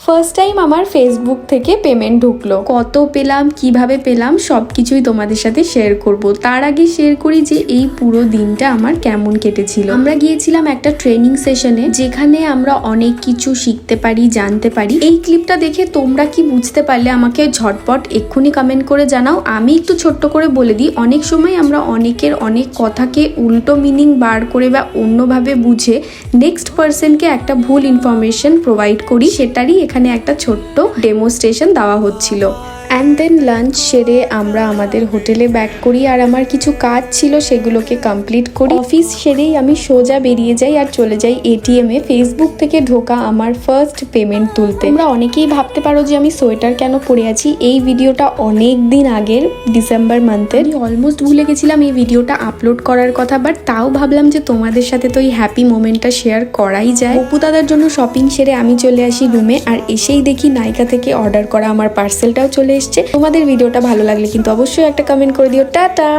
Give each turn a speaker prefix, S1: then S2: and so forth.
S1: First time আমার Facebook থেকে payment ঢুকলো। কত পেলাম, কিভাবে পেলাম, সবকিছুই তোমাদের সাথে শেয়ার করব। তার আগে শেয়ার করি যে এই পুরো দিনটা আমার কেমন কেটেছিল। আমরা গিয়েছিলাম একটা ট্রেনিং সেশনে, যেখানে আমরা অনেক কিছু শিখতে পারি, জানতে পারি। এই ক্লিপটা দেখে তোমরা কি বুঝতে পারলে আমাকে ঝটপট এক্ষুনি কমেন্ট করে জানাও। আমি একটু ছোট্ট করে বলে দিই, অনেক সময় আমরা অনেকের অনেক কথাকে উল্টো মিনিং বার করে বা অন্যভাবে বুঝে নেক্সট পার্সনকে একটা ভুল ইনফরমেশন প্রোভাইড করি। সেটারই এখানে একটা ছোট্ট ডেমোস্ট্রেশন দেওয়া হচ্ছিল। অ্যান্ড দেন লাঞ্চ সেরে আমরা আমাদের হোটেলে ব্যাক করি, আর আমার কিছু কাজ ছিল সেগুলোকে কমপ্লিট করি। অফিস সেরেই আমি সোজা বেরিয়ে যাই আর চলে যাই এটিএম এ ফেসবুক থেকে ঢোকা আমার ফার্স্ট পেমেন্ট তুলতে। তোমরা অনেকেই ভাবতে পারো যে আমি সোয়েটার কেন পরে আছি। এই ভিডিওটা অনেক দিন আগের, ডিসেম্বর মান্থের। আমি অলমোস্ট ভুলে গেছিলাম এই ভিডিওটা আপলোড করার কথা, বাট তাও ভাবলাম যে তোমাদের সাথে তো এই হ্যাপি মোমেন্টটা শেয়ার করাই যায়। অপু দাদার জন্য শপিং সেরে আমি চলে আসি রুমে, আর এসেই দেখি নাইকা থেকে অর্ডার করা আমার পার্সেলটাও চলে এসছে। তোমাদের ভিডিওটা ভালো লাগলে কিন্তু অবশ্যই একটা কমেন্ট করে দিও। টাটা।